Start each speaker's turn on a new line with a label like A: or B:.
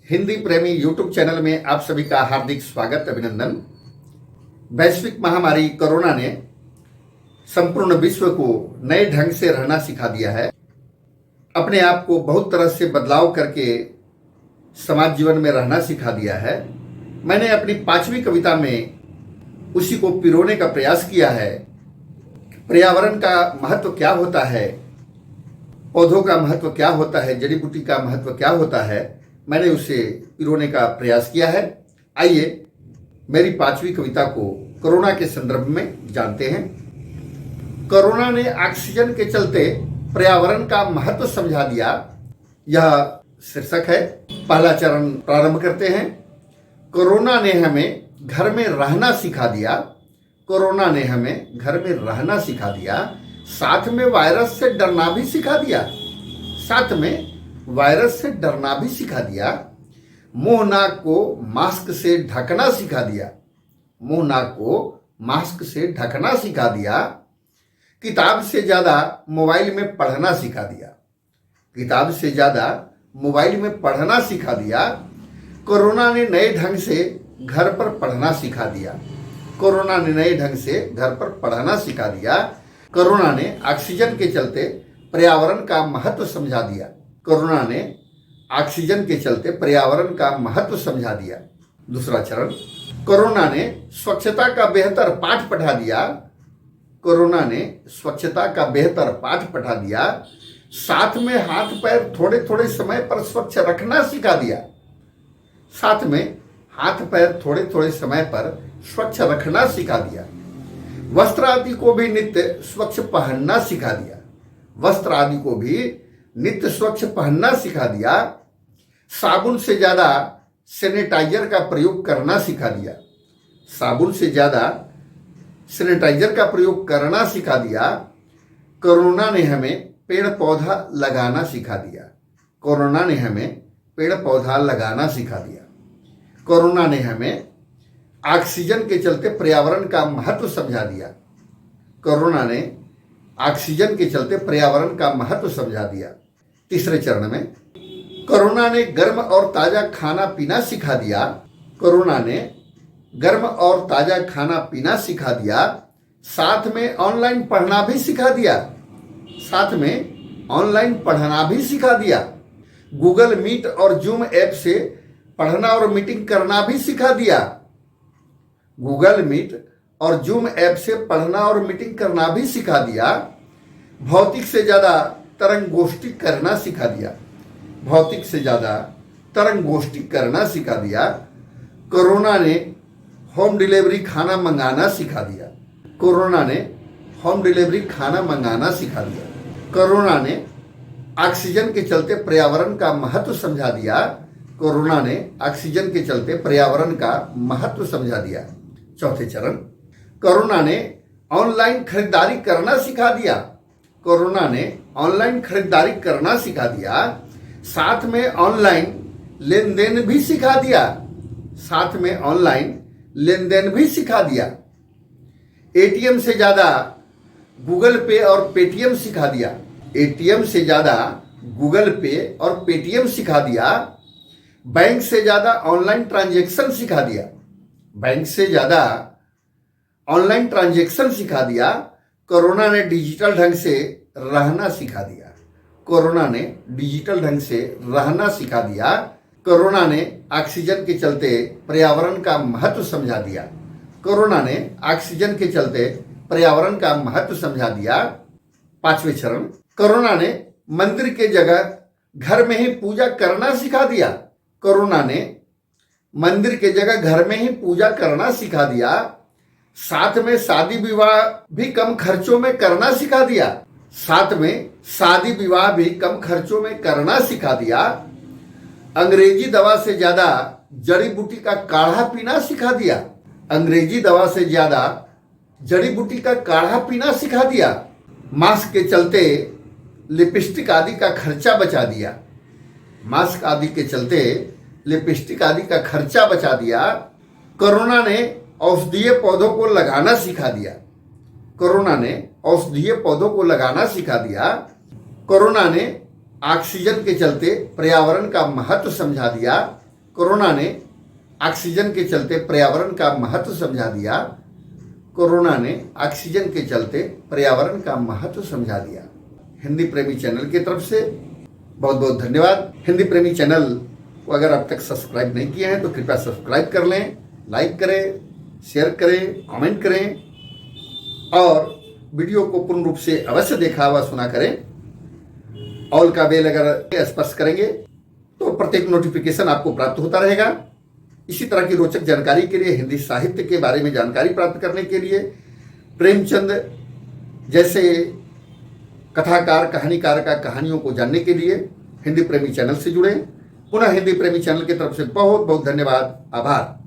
A: हिंदी प्रेमी YouTube channel में आप सभी का हार्दिक स्वागत अभिनंदन। वैश्विक महामारी कोरोना ने संपूर्ण विश्व को नए ढंग से रहना सिखा दिया है। अपने आप को बहुत तरह से बदलाव करके समाज जीवन में रहना सिखा दिया है। मैंने अपनी 5वीं कविता में उसी को पिरोने का प्रयास किया है। पर्यावरण का महत्व क्या होता है, पौधों का महत्व क्या होता है, जड़ी बूटी का महत्व क्या होता है, मैंने उसे पिरोने का प्रयास किया है। आइए मेरी 5वीं कविता को कोरोना के संदर्भ में जानते हैं। कोरोना ने ऑक्सीजन के चलते पर्यावरण का महत्व समझा दिया, यह शीर्षक है। पहला चरण प्रारंभ करते हैं। कोरोना ने हमें घर में रहना सिखा दिया। कोरोना ने हमें घर में रहना सिखा दिया, साथ में वायरस से डरना भी सिखा दिया। साथ में वायरस से डरना भी सिखा दिया। मुंह नाक को मास्क से ढकना सिखा दिया। मुंह नाक को मास्क से ढकना सिखा दिया। किताब से ज्यादा मोबाइल में पढ़ना सिखा दिया। किताब से ज्यादा मोबाइल में पढ़ना सिखा दिया। कोरोना ने नए ढंग से घर पर पढ़ना सिखा दिया। कोरोना ने नए ढंग से घर पर पढ़ना सिखा दिया। कोरोना ने ऑक्सीजन के चलते पर्यावरण का महत्व समझा दिया। कोरोना ने ऑक्सीजन के चलते पर्यावरण का महत्व समझा दिया। दूसरा चरण, कोरोना ने स्वच्छता का बेहतर पाठ पढ़ा दिया। कोरोना ने स्वच्छता का बेहतर पाठ पढ़ा दिया। साथ में हाथ पैर थोड़े थोड़े समय पर स्वच्छ रखना सिखा दिया। साथ में हाथ पैर थोड़े थोड़े समय पर स्वच्छ रखना सिखा दिया। वस्त्र आदि को भी नित्य स्वच्छ पहनना सिखा दिया। वस्त्र आदि को भी नित्य स्वच्छ पहनना सिखा दिया। साबुन से ज्यादा सैनिटाइजर का प्रयोग करना सिखा दिया। साबुन से ज्यादा सैनिटाइजर का प्रयोग करना सिखा दिया। कोरोना ने हमें पेड़ पौधा लगाना सिखा दिया। कोरोना ने हमें पेड़ पौधा लगाना सिखा दिया। कोरोना ने हमें ऑक्सीजन के चलते पर्यावरण का महत्व समझा दिया। कोरोना ने ऑक्सीजन के चलते पर्यावरण का महत्व समझा दिया। तीसरे चरण में, कोरोना ने गर्म और ताजा खाना पीना सिखा दिया। कोरोना ने गर्म और ताजा खाना पीना सिखा दिया। साथ में ऑनलाइन पढ़ना भी सिखा दिया। साथ में ऑनलाइन पढ़ना भी सिखा दिया। गूगल मीट और जूम ऐप से पढ़ना और मीटिंग करना भी सिखा दिया। गूगल मीट और जूम ऐप से पढ़ना और मीटिंग करना भी सिखा दिया। भौतिक से ज्यादा तरंगोष्ठी करना सिखा दिया। भौतिक से ज्यादा तरंगोष्ठी करना सिखा दिया। कोरोना ने होम डिलीवरी खाना मंगाना सिखा दिया। कोरोना ने होम डिलीवरी खाना मंगाना सिखा दिया। कोरोना ने ऑक्सीजन के चलते पर्यावरण का महत्व समझा दिया। कोरोना ने ऑक्सीजन के चलते पर्यावरण का महत्व समझा दिया। चौथे चरण, कोरोना ने ऑनलाइन खरीदारी करना सिखा दिया। कोरोना ने ऑनलाइन खरीदारी करना सिखा दिया। साथ में ऑनलाइन लेन देन भी सिखा दिया। साथ में ऑनलाइन लेन देन भी सिखा दिया। एटीएम से ज्यादा गूगल पे और पेटीएम सिखा दिया। एटीएम से ज्यादा गूगल पे और पेटीएम सिखा दिया। बैंक से ज्यादा ऑनलाइन ट्रांजैक्शन सिखा दिया। बैंक से ज्यादा ऑनलाइन ट्रांजैक्शन सिखा दिया। कोरोना ने डिजिटल ढंग से रहना सिखा दिया। कोरोना ने डिजिटल ढंग से रहना सिखा दिया। कोरोना ने ऑक्सीजन के चलते पर्यावरण का महत्व समझा दिया। कोरोना ने ऑक्सीजन के चलते पर्यावरण का महत्व समझा दिया। पांचवें चरण, कोरोना ने मंदिर के जगह घर में ही पूजा करना सिखा दिया। कोरोना ने मंदिर के जगह घर में ही पूजा करना सिखा दिया। साथ में शादी विवाह भी कम खर्चों में करना सिखा दिया। साथ में शादी विवाह भी कम खर्चों में करना सिखा दिया। अंग्रेजी दवा से ज्यादा जड़ी बूटी का काढ़ा पीना सिखा दिया। अंग्रेजी दवा से ज्यादा जड़ी बूटी का काढ़ा पीना सिखा दिया। मास्क के चलते लिपस्टिक आदि का खर्चा बचा दिया। मास्क आदि के चलते लिपस्टिक आदि का खर्चा बचा दिया। कोरोना ने औषधीय पौधों को लगाना सिखा दिया। कोरोना ने औषधीय पौधों को लगाना सिखा दिया। कोरोना ने ऑक्सीजन के चलते पर्यावरण का महत्व समझा दिया। कोरोना ने ऑक्सीजन के चलते पर्यावरण का महत्व समझा दिया। कोरोना ने ऑक्सीजन के चलते पर्यावरण का महत्व समझा दिया। हिंदी प्रेमी चैनल की तरफ से बहुत बहुत धन्यवाद। हिंदी प्रेमी चैनल को अगर अब तक सब्सक्राइब नहीं किए हैं तो कृपया सब्सक्राइब कर लें, लाइक करें, शेयर करें, कमेंट करें और वीडियो को पूर्ण रूप से अवश्य देखा व सुना करें। ऑल का बेल अगर स्पर्श करेंगे तो प्रत्येक नोटिफिकेशन आपको प्राप्त होता रहेगा। इसी तरह की रोचक जानकारी के लिए, हिंदी साहित्य के बारे में जानकारी प्राप्त करने के लिए, प्रेमचंद जैसे कथाकार, कहानीकार का कहानियों को जानने के लिए हिंदी प्रेमी चैनल से जुड़ें। पुनः हिंदी प्रेमी चैनल की तरफ से बहुत बहुत धन्यवाद, आभार।